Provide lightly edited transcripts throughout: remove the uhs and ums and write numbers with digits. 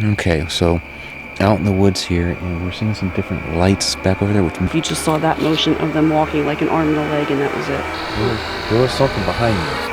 Okay, so out in the woods here, and we're seeing some different lights back over there. Which You just saw that motion of them walking like an arm and a leg, and that was it. there was something behind me.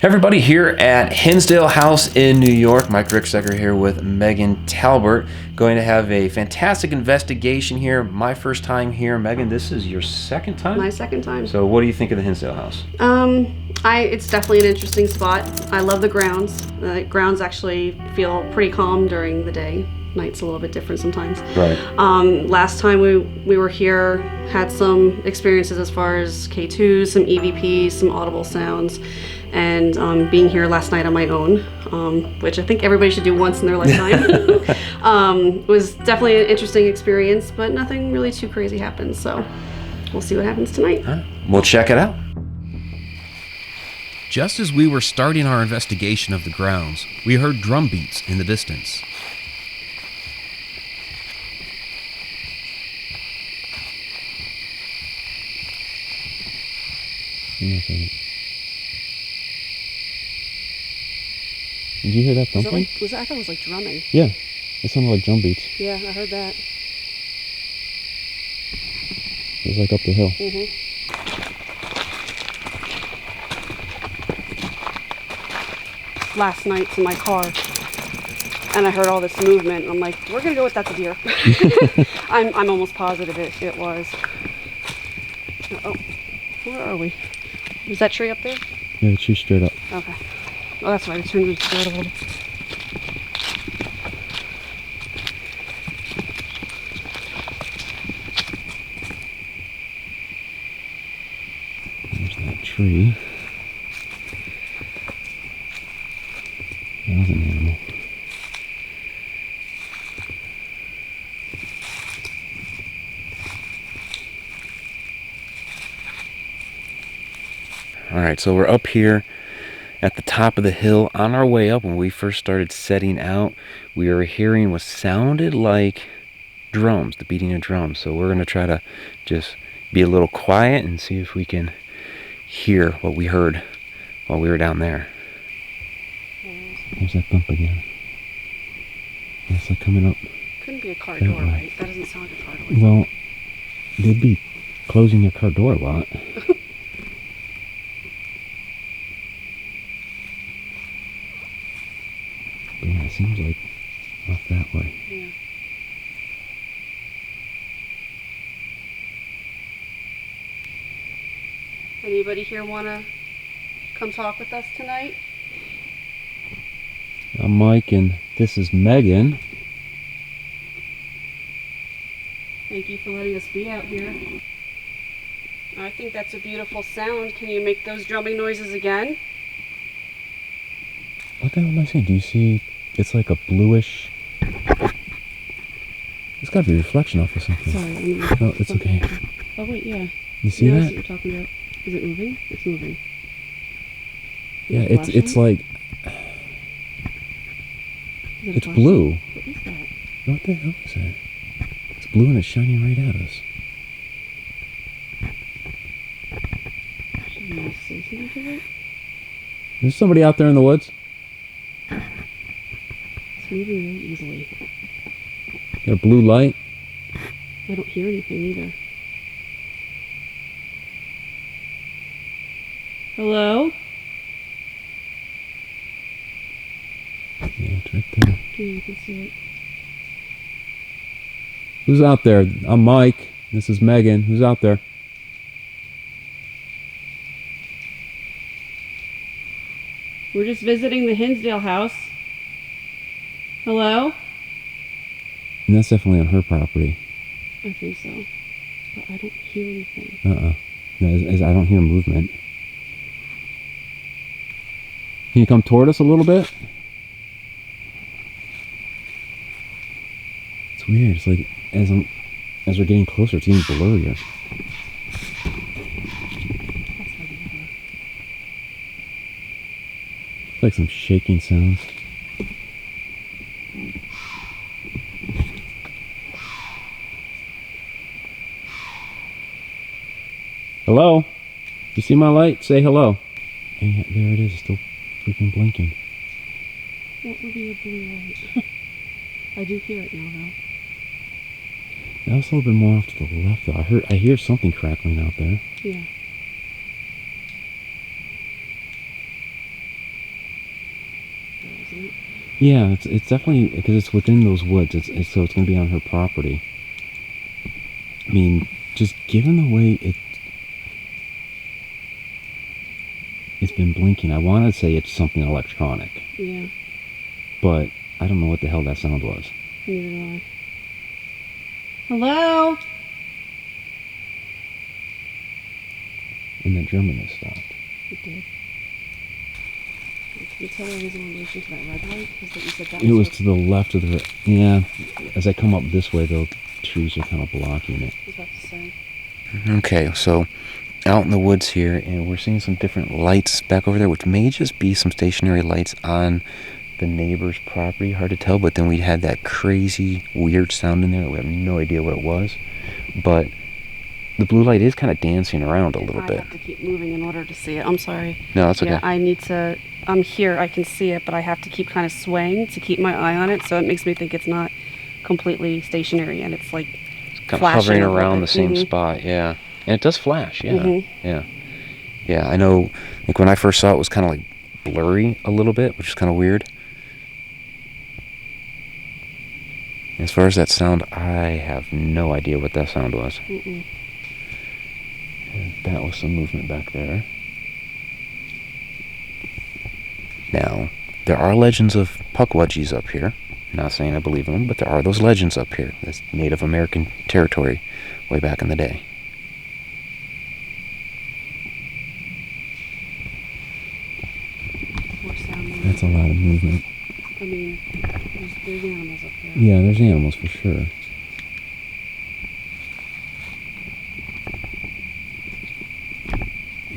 Everybody here at Hinsdale House in New York. Mike Ricksecker here with Megan Talbert. Going to have a fantastic investigation here. My first time here. Megan, this is your second time? My second time. So what do you think of the Hinsdale House? It's definitely an interesting spot. I love the grounds. The grounds actually feel pretty calm during the day. Night's a little bit different sometimes. Right. Last time we were here, had some experiences as far as K2s, some EVPs, some audible sounds. And being here last night on my own, which I think everybody should do once in their lifetime, was definitely an interesting experience, but nothing really too crazy happened. So we'll see what happens tonight. All right. We'll check it out. Just as we were starting our investigation of the grounds, we heard drum beats in the distance. Did you hear that thumping? I thought it was like drumming. Yeah, it sounded like drum beats. Yeah, I heard that. It was like up the hill. Last night's in my car, and I heard all this movement. And I'm like, we're gonna go with that's a deer. I'm almost positive it was. Oh, where are we? Is that tree up there? Yeah, the tree straight up. Okay. Oh, that's why I turned the skirt a little. There's that tree. That was an animal. All right, so we're up here at the top of the hill. On our way up, when we first started setting out, we were hearing what sounded like drums, the beating of drums. So we're going to try to just be a little quiet and see if we can hear what we heard while we were down there. There's that thump again. It's like coming up. Couldn't be a car door, right? That doesn't sound like a car door. Well, they'd be closing their car door a lot. Yeah, it seems like off that way. Yeah. Anybody here want to come talk with us tonight? I'm Mike, and this is Megan. Thank you for letting us be out here. I think that's a beautiful sound. Can you make those drumming noises again? What the hell am I seeing? Do you see? It's like a bluish. It's got to be a reflection off of something. Sorry. No, it's okay. Oh wait, yeah. You see That's that? what you're talking about. Is it moving? It's moving. Yeah, Is it it's like flashing? it's blue. What is that? What the hell is that? It's blue and it's shining right at us. Should we say something to it? There's somebody out there in the woods. It's moving very easily. Got a blue light. I don't hear anything either. Hello? Yeah, it's right there. Yeah, you can see it. Who's out there? I'm Mike. This is Megan. Who's out there? We're just visiting the Hinsdale House. Hello? And that's definitely on her property. I think so. But I don't hear anything. No, I don't hear movement. Can you come toward us a little bit? It's weird. It's like as we're getting closer, it's getting blurrier. It's like some shaking sounds. Hello? You see my light? Say hello. And yet there it is, it's still freaking blinking. What would be a blue light? I do hear it now, though. That was a little bit more off to the left, though. I hear something crackling out there. Yeah. Isn't it? Yeah, it's definitely because it's within those woods. So it's going to be on her property. I mean, just given the way it's been blinking, I want to say it's something electronic. Yeah. But I don't know what the hell that sound was. Neither do I. Hello? And the drumming has stopped. It did. Can you tell there was in relation to that red light? Because you said that It was to the left of the... Yeah, as I come up this way, the trees are kind of blocking it. I was about to say. Okay, so out in the woods here, and we're seeing some different lights back over there, which may just be some stationary lights on the neighbor's property. Hard to tell, but then we had that crazy, weird sound in there that we have no idea what it was. But the blue light is kind of dancing around a little bit. I have to keep moving in order to see it. I'm sorry. No, that's okay. Yeah, I need to... I'm here, I can see it, but I have to keep kind of swaying to keep my eye on it, so it makes me think it's not completely stationary, and it's like Kind of flashing hovering a little around bit. the same Mhm. spot, yeah. And it does flash, yeah. Mhm. Yeah, I know, like when I first saw it, it was kind of like blurry a little bit, which is kind of weird. As far as that sound, I have no idea what that sound was. Mm-mm. And that was some movement back there. Now, there are legends of Pukwudgies up here. Not saying I believe in them, but there are those legends up here. That's Native American territory way back in the day. More sound than That's a lot of movement. I mean, there's animals up there. Yeah, there's animals for sure.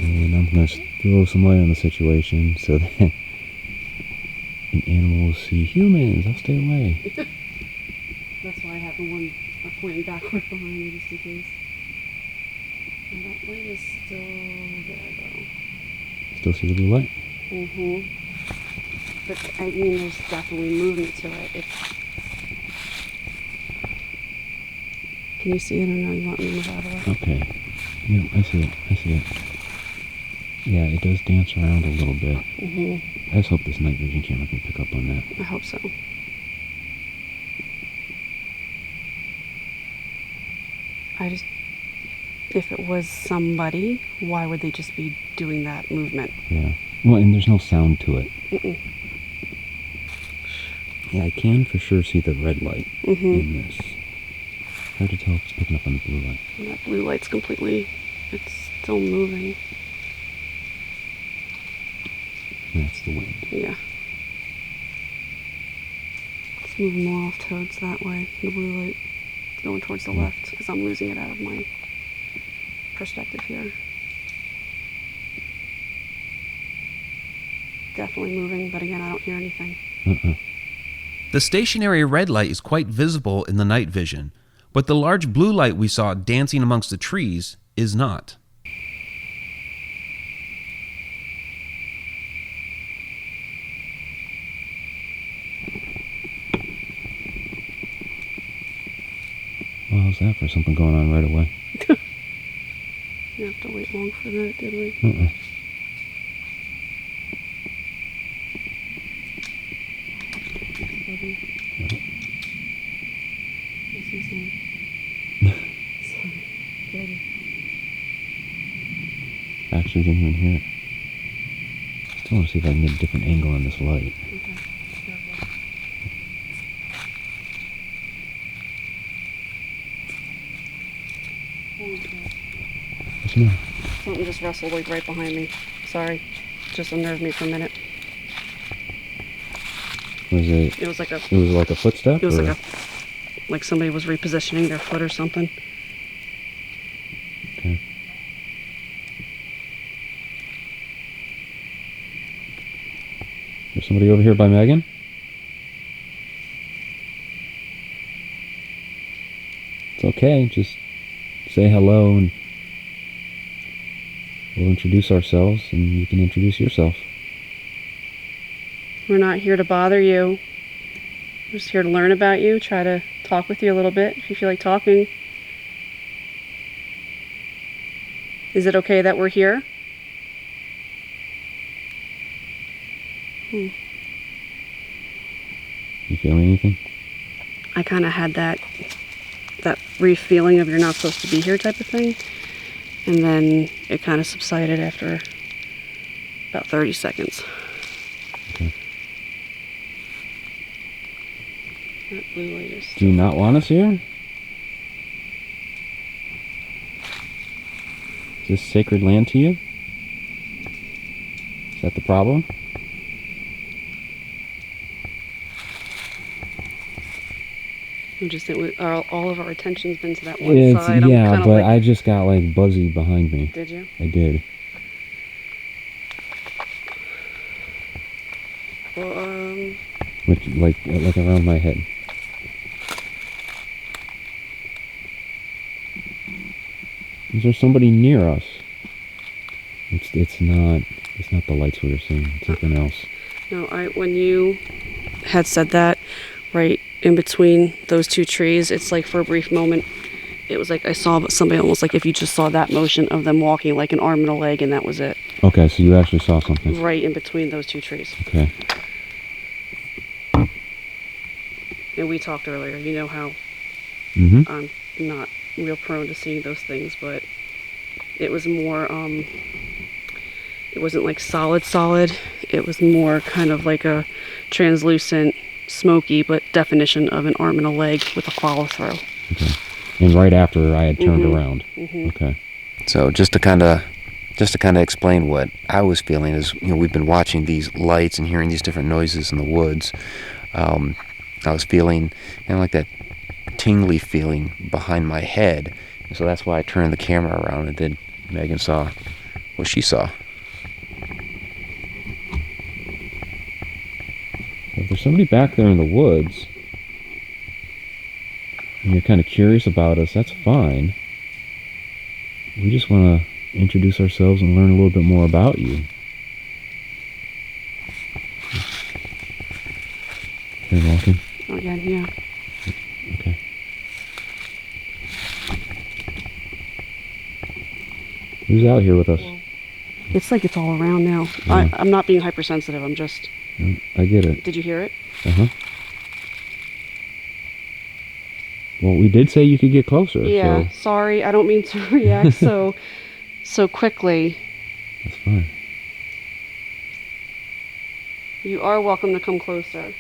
And I'm going to throw some light on the situation so that an animal will see humans. I'll stay away. That's why I have the one pointing backward behind me, just in case. And that light is still there, though. Still see the blue light? Mm-hmm. But, I mean, there's definitely movement to it. Can you see it or no? You want me to move out of the way? Okay. Yeah, I see it. Yeah, it does dance around a little bit. Mm-hmm. I just hope this night vision camera can pick up on that. I hope so. If it was somebody, why would they just be doing that movement? Yeah. Well, and there's no sound to it. Mm-mm. Yeah, I can for sure see the red light Mm-hmm. in this. Hard to tell if it's picking up on the blue light. And that blue light's it's still moving. That's the wind. Yeah. It's moving more off towards that way. The blue light is going towards the left because I'm losing it out of my perspective here. Definitely moving, but again, I don't hear anything. The stationary red light is quite visible in the night vision, but the large blue light we saw dancing amongst the trees is not. Well, how's that for something going on right away? Didn't have to wait long for that, did we? Actually didn't even hear it. Still want to see if I can get a different angle on this light. Okay. Careful. What's the matter? Something just rustled like right behind me. Sorry. Just unnerved me for a minute. Was it? It was like a. It was like a footstep. It was or? like somebody was repositioning their foot or something. Okay. There's somebody over here by Megan. It's okay. Just say hello and we'll introduce ourselves and you can introduce yourself. We're not here to bother you. We're just here to learn about you, try to talk with you a little bit if you feel like talking. Is it okay that we're here? You feeling anything? I kind of had that brief feeling of you're not supposed to be here type of thing. And then it kind of subsided after about 30 seconds. Okay. That blue light is... Do you not want us here? Is this sacred land to you? Is that the problem? all of our attention's been to that one side. Yeah, I'm but I just got like buzzy behind me. Did you? I did. Well, Which, like around my head. Is there somebody near us? It's not the lights we were seeing. It's something else. No, when you had said that, right in between those two trees, it's like for a brief moment, it was like I saw somebody almost like if you just saw that motion of them walking like an arm and a leg, and that was it. Okay, so you actually saw something. Right in between those two trees. Okay. And we talked earlier, you know how Mm-hmm. I'm not real prone to seeing those things, but it was more, it wasn't like solid. It was more kind of like a translucent, smoky, but definition of an arm and a leg with a follow through. Okay. And right after I had turned around. Mm-hmm. Okay. So just to kind of explain what I was feeling is, we've been watching these lights and hearing these different noises in the woods. I was feeling kind of like that tingly feeling behind my head. And so that's why I turned the camera around, and then Megan saw what she saw. If there's somebody back there in the woods, and you're kind of curious about us, that's fine. We just want to introduce ourselves and learn a little bit more about you. You're walking? Again, yeah. Okay. Who's out here with us? It's like it's all around now. Yeah. I'm not being hypersensitive, I'm just... I get it. Did you hear it? Uh-huh. Well, we did say you could get closer. Yeah, So sorry, I don't mean to react so quickly. that's fine. You are welcome to come closer.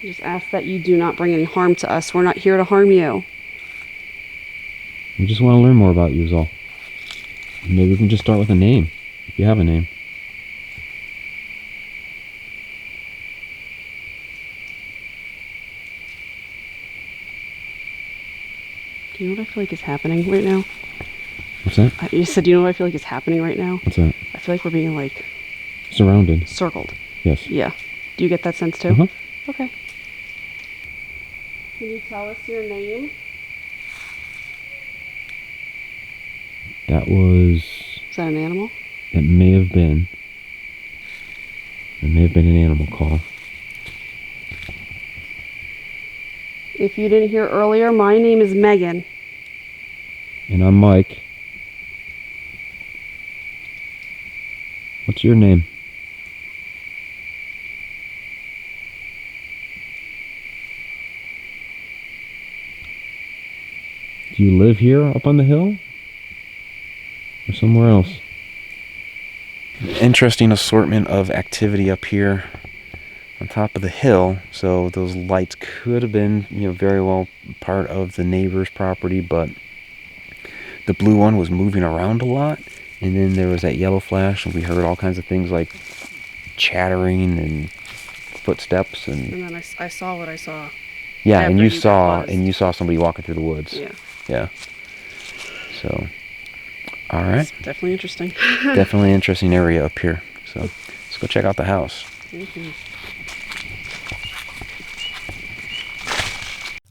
Just ask that you do not bring any harm to us. We're not here to harm you. We just want to learn more about you is all. Maybe we can just start with a name, if you have a name. Do you know what I feel like is happening right now? What's that? You said, do you know what I feel like is happening right now? What's that? I feel like we're being, like, Surrounded. circled. Yes. Yeah. Do you get that sense, too? Uh-huh. Okay. Can you tell us your name? That was... Is that an animal? It may have been. It may have been an animal call. If you didn't hear earlier, my name is Megan. And I'm Mike. What's your name? Do you live here up on the hill? Or somewhere else? Interesting assortment of activity up here on top of the hill. So those lights could have been, very well part of the neighbor's property, but the blue one was moving around a lot. And then there was that yellow flash, and we heard all kinds of things like chattering and footsteps and And then I saw what I saw. yeah, after and you got buzzed. you saw somebody walking through the woods. Yeah. Yeah. So, all right. It's definitely interesting. Definitely an interesting area up here. So, let's go check out the house. Mhm.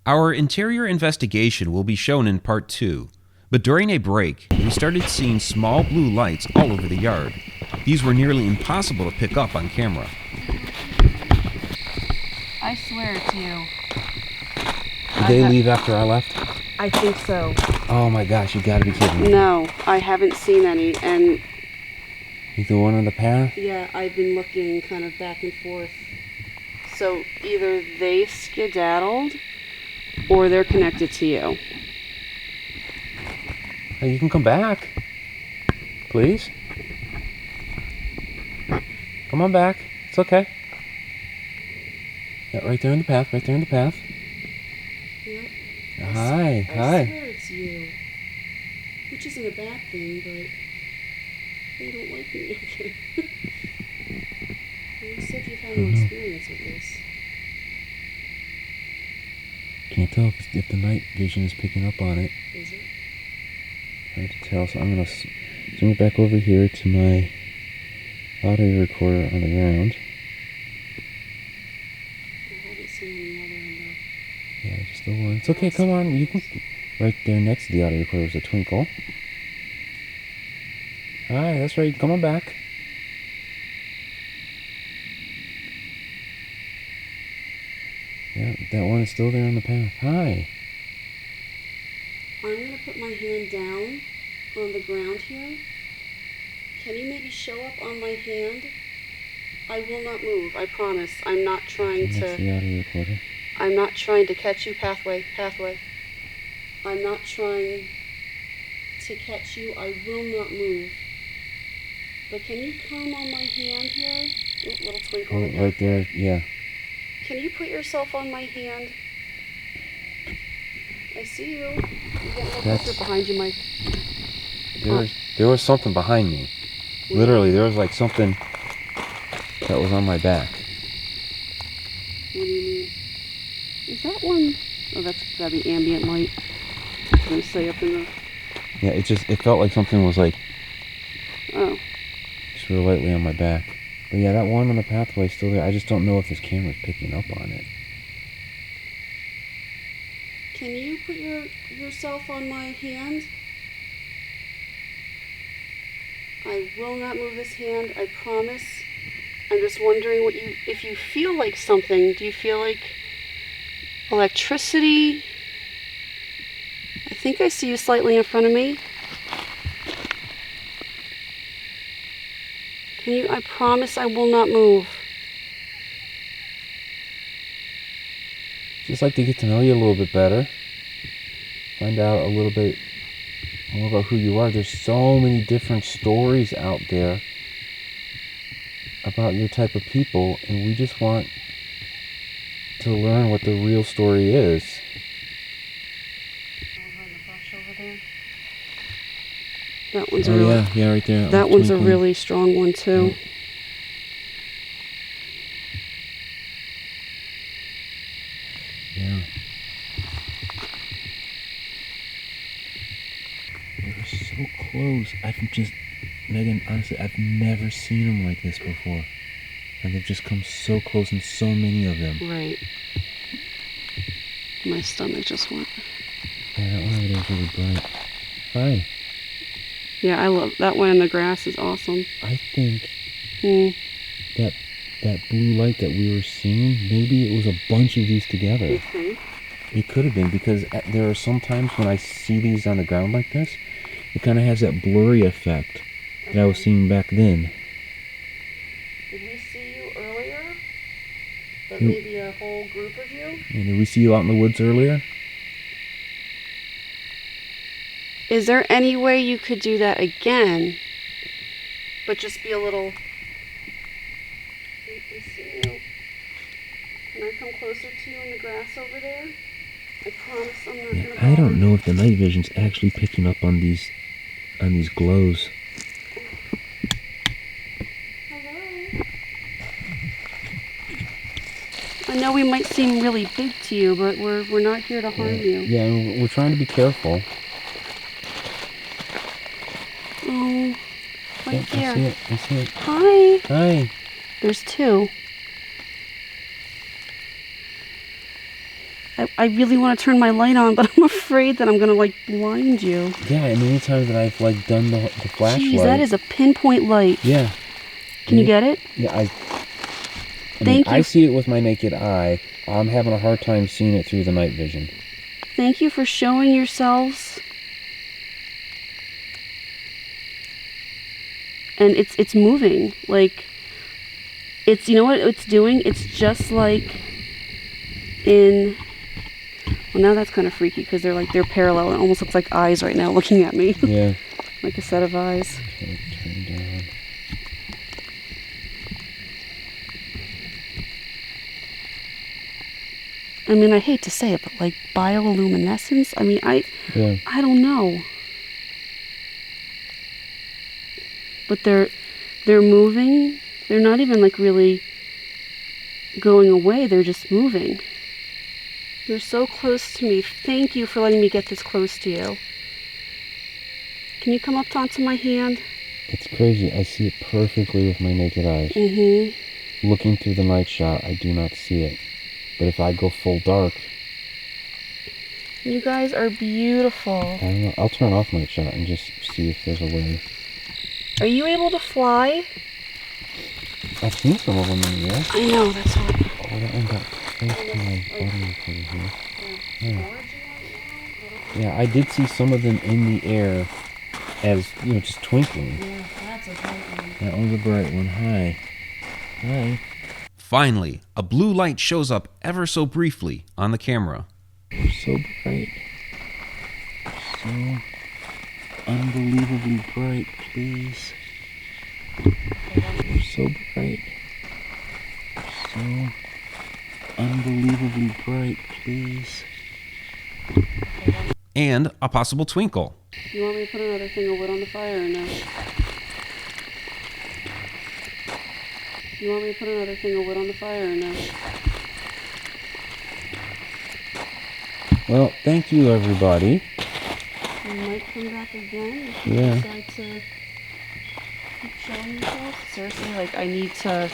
Our interior investigation will be shown in part 2, but during a break, we started seeing small blue lights all over the yard. These were nearly impossible to pick up on camera. I swear it's you. Did they leave after I left? I think so. Oh my gosh, you gotta be kidding me. No, I haven't seen any, and You the one on the path? yeah, I've been looking kind of back and forth. So either they skedaddled, or they're connected to you. Hey, you can come back. Please? Come on back. It's okay. Yeah, right there in the path, right there in the path. Yep. Hi, I hi. swear it's you. Which isn't a bad thing, but they don't like me. You said you've had no experience with this. Can't tell if the night vision is picking up on it. Is it? Hard to tell, so I'm gonna swing it back over here to my audio recorder on the ground. I haven't seen any other in Yeah, just the one. It's okay, come on, you can... Right there next to the audio recorder is a twinkle. Hi, that's right, come on back. Yeah, that one is still there on the path. Hi. I'm going to put my hand down on the ground here. Can you maybe show up on my hand? I will not move, I promise. I'm not trying Next to the audio recorder. I'm not trying to catch you, pathway. I'm not trying to catch you. I will not move. But can you come on my hand here? Ooh, little twinkle. Oh, right there, yeah. Can you put yourself on my hand? I see you. You get a little closer behind you, Mike. There was something behind me. Literally, there was like something that was on my back. What do you mean? Is that one? Oh, that'd be ambient light. I was gonna say up in the. Yeah, it felt like something was like Oh. just real lightly on my back. But yeah, that one on the pathway is still there. I just don't know if this camera's picking up on it. Can you put yourself on my hand? I will not move this hand, I promise. I'm just wondering if you feel like something. Do you feel like electricity? I think I see you slightly in front of me. I promise I will not move. Just like to get to know you a little bit better. Find out a little bit more about who you are. There's so many different stories out there about your type of people, and we just want to learn what the real story is. That one's Oh really, yeah, right there. that one's a twinkling. really strong one too. Yeah. They were so close. Megan, honestly, I've never seen them like this before. And they've just come so close, and so many of them. Right. My stomach just went. Yeah, that one over there is really bright. Hi. Yeah, I love that one in the grass is awesome. I think Mm. that blue light that we were seeing, maybe it was a bunch of these together. You think? It could have been, because there are some times when I see these on the ground like this, it kind of has that blurry effect that I was seeing back then. Did we see you earlier? But You- maybe a whole group of you? And did we see you out in the woods earlier? Is there any way you could do that again? But just be a little. I see you. Can I come closer to you in the grass over there? I promise I'm not Yeah, gonna. I don't know if the night vision's actually picking up on these glows. Hello. I know we might seem really big to you, but we're not here to harm you. Yeah, we're trying to be careful. Oh, right here. I see it. Hi. Hi. There's two. I really want to turn my light on, but I'm afraid that I'm going to, like, blind you. Yeah, and anytime that I've, like, done the flashlight... Jeez, that is a pinpoint light. Yeah. Can you get it? Yeah, I Thank you. I see it with my naked eye. I'm having a hard time seeing it through the night vision. Thank you for showing yourselves. And it's moving. Like, it's, you know what it's doing? It's just like in... Well, now that's kind of freaky because they're parallel. It almost looks like eyes right now looking at me. Yeah. Like a set of eyes. Okay, turn down. I mean, I hate to say it, but like bioluminescence? I mean, I don't know. But they're moving. They're not even like really going away. They're just moving. You're so close to me. Thank you for letting me get this close to you. Can you come up onto my hand? It's crazy. I see it perfectly with my naked eyes. Mm-hmm. Looking through the night shot, I do not see it. But if I go full dark... You guys are beautiful. I don't know. I'll turn off night shot and just see if there's a way. Are you able to fly? I've seen some of them in the air. I know, that's all. Oh, that one got close to my audio recorder here. Yeah. Yeah, I did see some of them in the air as, you know, just twinkling. Yeah, that's a bright one. That one's a bright one. Hi. Hi. Finally, a blue light shows up ever so briefly on the camera. They're so bright. So unbelievably bright, please. They're so bright. So unbelievably bright, please. And a possible twinkle. You want me to put another thing of wood on the fire or no? You want me to put another thing of wood on the fire or no? Well, thank you, everybody. You might come back again if you Yeah. decide to keep showing yourself. Seriously, like, I need to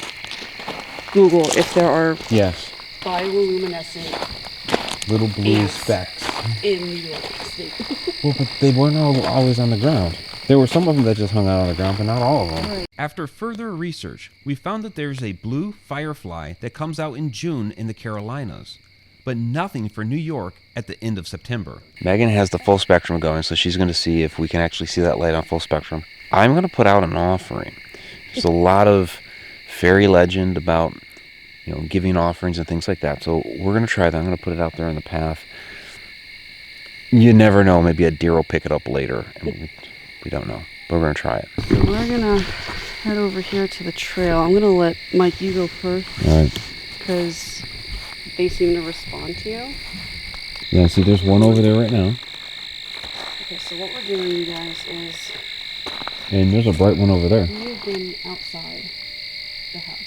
Google if there are Yes. bioluminescent Little blue ants specks. in New York State. Well, but they weren't always on the ground. There were some of them that just hung out on the ground, but not all of them. Right. After further research, we found that there's a blue firefly that comes out in June in the Carolinas, but nothing for New York at the end of September. Megan has the full spectrum going, so she's going to see if we can actually see that light on full spectrum. I'm going to put out an offering. There's a lot of fairy legend about, you know, giving offerings and things like that. So we're going to try that. I'm going to put it out there in the path. You never know. Maybe a deer will pick it up later. And we don't know. But we're going to try it. So we're gonna head over here to the trail. I'm gonna let Mike, you go first. All right. Because they seem to respond to you. Yeah, see, there's one over there right now. Okay, so what we're doing, you guys, is And there's a bright one over there. we've been outside the house.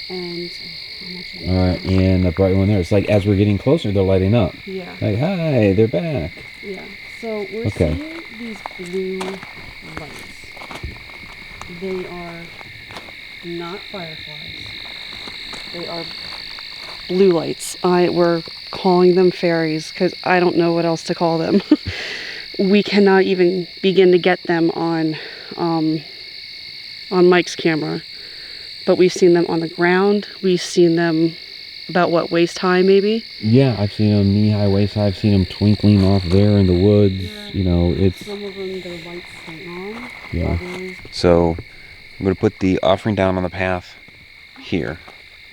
And how much is it? All right, and the bright one there. It's like as we're getting closer, they're lighting up. Yeah. Like, hi, they're back. Yeah. So we're Okay. seeing these blue lights. They are not fireflies. They are blue lights. We're calling them fairies because I don't know what else to call them. We cannot even begin to get them on Mike's camera. But we've seen them on the ground. We've seen them about, what, waist high maybe? Yeah, I've seen them knee-high, waist-high. I've seen them twinkling off there in the woods. Yeah. You know, it's... Some of them, their lights stay on. Yeah. Others, So I'm going to put the offering down on the path here.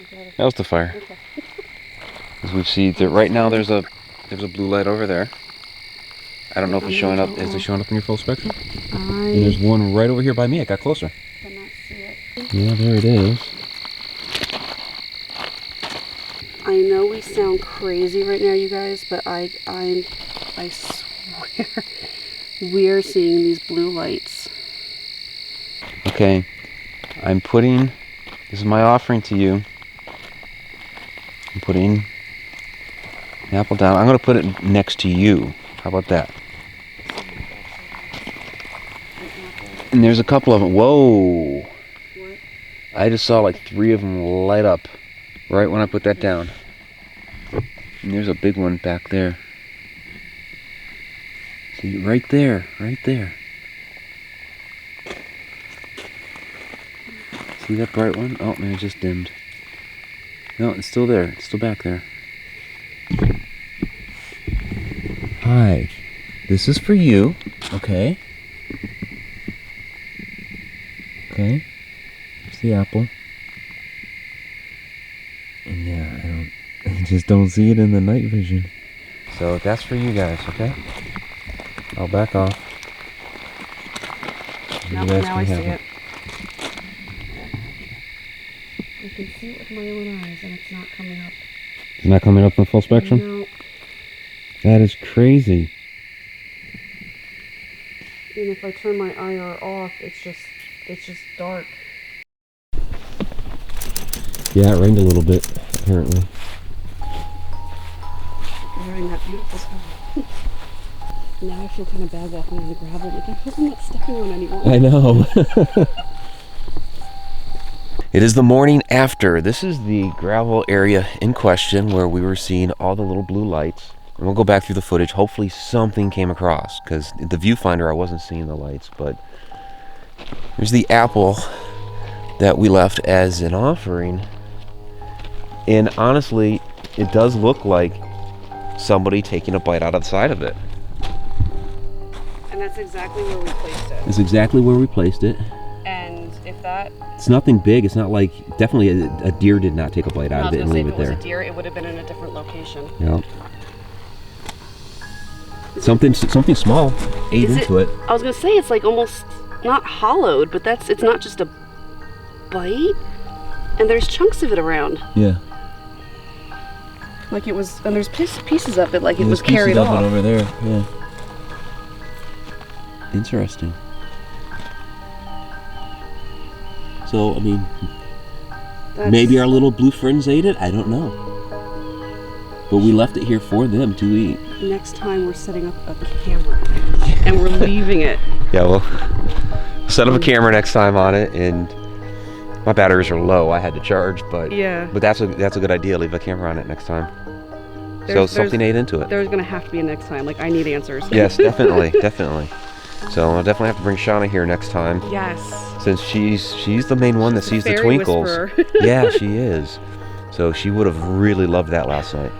okay. That was the fire. Okay. As we see, right now there's a blue light over there. I don't know if it's showing up. Is it showing up in your full spectrum? And I there's one right over here by me. I got closer. cannot see it. Yeah, there it is. I know we sound crazy right now, you guys, but I swear we're seeing these blue lights. Okay, I'm putting, this is my offering to you. I'm putting the apple down. I'm going to put it next to you. How about that? And there's a couple of them. Whoa! What? I just saw like 3 of them light up right when I put that down. And there's a big one back there. See, right there, right there. See that bright one? Oh man, it just dimmed. No, it's still there. It's still back there. Hi. This is for you. Okay. Okay. Here's the apple. And yeah, I just don't see it in the night vision. So that's for you guys, okay? I'll back off. Now I see it. I can see it with my own eyes, and it's not coming up. It's not coming up in full spectrum? No. That is crazy. Even if I turn my IR off, it's just dark. Yeah, it rained a little bit, apparently. We're in that beautiful sky. Now I feel kind of bad walking on the gravel. Like, I hope I'm not stepping on anyone. I know. It is the morning after. This is the gravel area in question where we were seeing all the little blue lights. And we'll go back through the footage. Hopefully something came across, because the viewfinder I wasn't seeing the lights. But there's the apple that we left as an offering. And honestly, it does look like somebody taking a bite out of the side of it. And that's exactly where we placed it. That's exactly where we placed it. And if that... It's nothing big. It's not like... Definitely a deer did not take a bite out of it and leave it there. If it was a deer, it would have been in a different location. Yeah. Something small ate into it. I was going to say, it's like almost not hollowed, but it's not just a bite. And there's chunks of it around. Yeah. Like it was... And there's pieces of it, like it was carried off. There's pieces of it over there, yeah. Interesting. So, I mean, maybe our little blue friends ate it? I don't know. But we left it here for them to eat. Next time we're setting up a camera and we're leaving it. Yeah, we'll set up a camera next time on it, and my batteries are low. I had to charge, but yeah. But that's a good idea. Leave a camera on it next time. So something ate into it. There's gonna have to be a next time. Like, I need answers. Yes, definitely, definitely. So I'll definitely have to bring Shauna here next time. Yes. Since she's the main one that sees the twinkles. Yeah, she is. So she would have really loved that last night.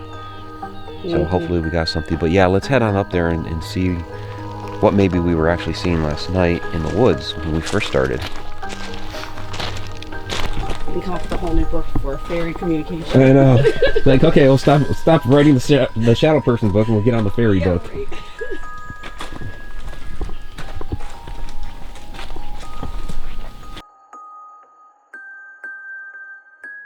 So hopefully we got something. But yeah, let's head on up there and see what maybe we were actually seeing last night in the woods when we first started. We can come up with a whole new book for fairy communication. I know. Like, okay, we'll stop writing the shadow person book and we'll get on the fairy book. Right.